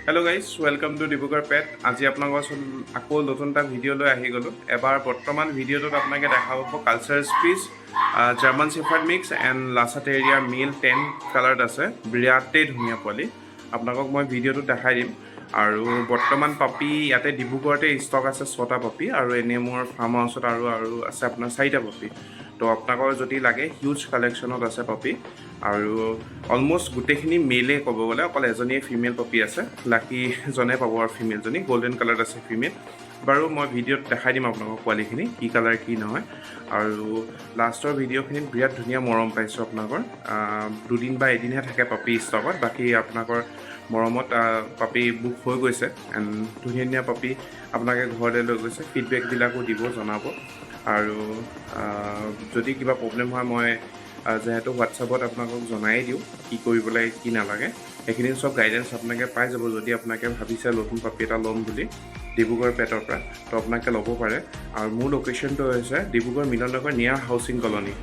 Hello' guys welcome to Dibrugarh pet. আজি আপোনালোকৰ আকৌ নতুন এটা ভিডিঅ' লৈ আহি গ'লোঁ। এবাৰ বৰ্তমান ভিডিঅ'টোত আপোনালোকে দেখা পাব কালচাৰ স্পিচ German shepherd mix and Lhasa terrier male 10 কালাৰত আছে। বিৰাটেই ধুনীয়া পোৱালি। আপোনালোকক মই ভিডিঅ'টোত দেখাই দিম। আৰু বৰ্তমান পাপি ইয়াতে ডিব্ৰুগড়তে ষ্টক আছে 6টা পাপি, আৰু এনেই মোৰ ফাৰ্ম হাউচত আৰু আছে আপোনাৰ 4টা পাপি। তো আপোনালোকৰ যদি লাগে হিউজ কালেকশ্যনত আছে পাপি, আৰু অলমষ্ট গোটেইখিনি মেইলে ক'ব গ'লে, অকল এজনীয়ে ফিমেল পাপি আছে। লাকিজনে পাব আৰু ফিমেলজনী গল্ডেন কালাৰত আছে ফিমেল। বাৰু মই ভিডিঅ'ত দেখাই দিম আপোনালোকক পোৱালিখিনি কি কালাৰ কি নহয়। আৰু লাষ্টৰ ভিডিঅ'খিনিত বিৰাট ধুনীয়া মৰম পাইছোঁ আপোনালোকৰ। 2 দিন বা এদিনহে থাকে পাপি ষ্টকত, বাকী আপোনালোকৰ মৰমত পাপি বুক হৈ গৈছে। এণ্ড ধুনীয়া ধুনীয়া পাপি আপোনালোকে ঘৰলৈ লৈ গৈছে। ফিডবেকবিলাকো দিব, জনাব। আৰু যদি কিবা প্ৰব্লেম হয় মই যিহেতু হোৱাটছআপত আপোনালোকক জনাই দিওঁ কি কৰিব লাগে কি নালাগে। সেইখিনি চব গাইডেঞ্চ আপোনালোকে পাই যাব। যদি আপোনালোকে ভাবিছে নতুন পাপি এটা ল'ম বুলি ডিব্ৰুগড় পেটৰ পৰা, তো আপোনালোকে ল'ব পাৰে। আৰু মোৰ লোকেশ্যনটো হৈছে ডিব্ৰুগড় মিলন নগৰ নিয়াৰ হাউচিং কলনী।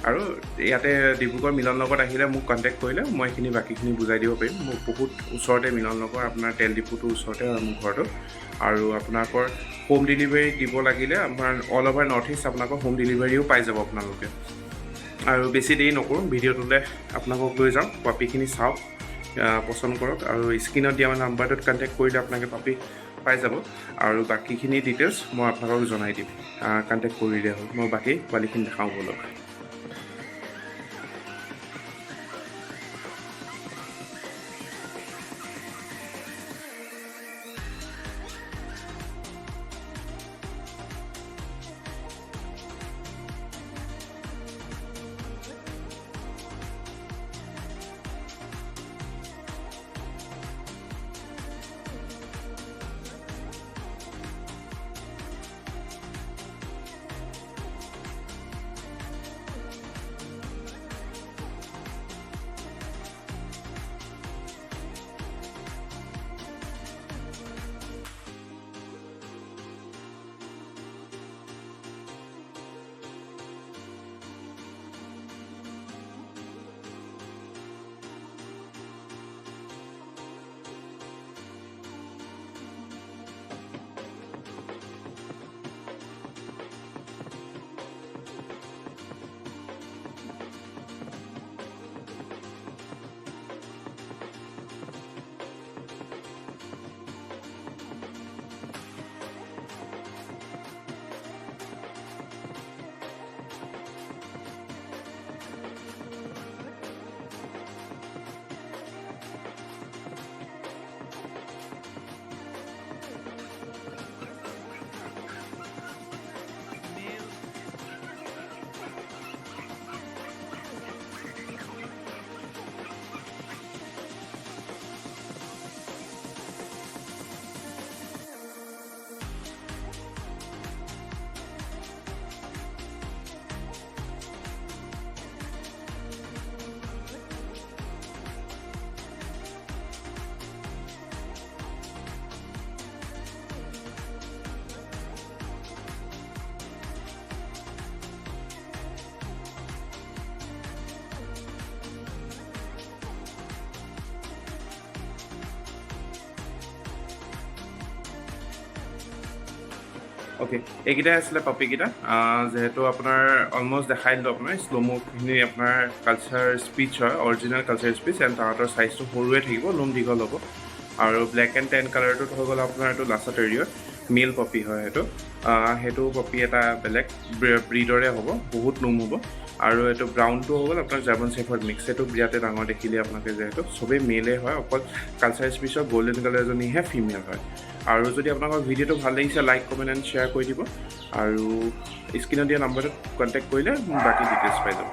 আৰু ইয়াতে ডিব্ৰুগড় মিলন নগৰত আহিলে মোক কণ্টেক্ট কৰিলে মই এইখিনি বাকীখিনি বুজাই দিব পাৰিম। মোৰ বহুত ওচৰতে মিলন নগৰ, আপোনাৰ তেল ডিপুটোৰ ওচৰতে হয় মোৰ ঘৰটো। আৰু আপোনালোকৰ হোম ডেলিভাৰী দিব লাগিলে আপোনাৰ অল অভাৰ নৰ্থ ইষ্ট আপোনালোকৰ হোম ডেলিভাৰীও পাই যাব আপোনালোকে। আৰু বেছি দেৰি নকৰোঁ, ভিডিঅ'টোলৈ আপোনালোকক লৈ যাওঁ। পাপিখিনি চাওক, পচন্দ কৰক, আৰু স্ক্ৰীণত দিয়া নাম্বাৰটোত কণ্টেক্ট কৰিলে আপোনালোকে পাপি পাই যাব। আৰু বাকীখিনি ডিটেইলছ মই আপোনালোকক জনাই দিম। কণ্টেক্ট কৰিলে হ'ল। মই বাকী পোৱালিখিনি দেখাওঁ ব'লক। অ'কে, এইকেইটাই আছিলে পাপিকেইটা। যিহেতু আপোনাৰ অলমষ্ট দেখাই দিলোঁ আপোনাৰ শ্ল'মোখিনি আপোনাৰ কালচাৰ স্পিচ হয়, অৰিজিনেল কালচাৰ স্পিচ। এণ্ড তাহাঁতৰ চাইজটো সৰুৱে থাকিব, নোম দীঘল হ'ব। আৰু ব্লেক এণ্ড টেন কালাৰটোত হৈ গ'ল আপোনাৰ এইটো লাছা টেৰিয়ৰ মেল পপি হয়। সেইটো পপি এটা বেলেগ ব্ৰীডৰে হ'ব, বহুত নোম হ'ব। আৰু এইটো ব্ৰাউনটো হৈ গ'ল আপোনাৰ জাৰ্মান শ্বেফাৰ্ড মিক্স। এইটো বিৰাটে ডাঙৰ দেখিলে আপোনালোকে, যিহেতু চবেই মেলে হয়, অকল কালচাৰ স্পিচৰ গল্ডেন কালাৰজনীহে ফিমেল হয়। আৰু যদি আপোনালোকৰ ভিডিঅ'টো ভাল লাগিছে লাইক কমেণ্ট এণ্ড শ্বেয়াৰ কৰি দিব। আৰু স্ক্ৰীণত দিয়া নাম্বাৰটোত কণ্টেক্ট কৰিলে বাকী ডিটেইলছ পাই যাব।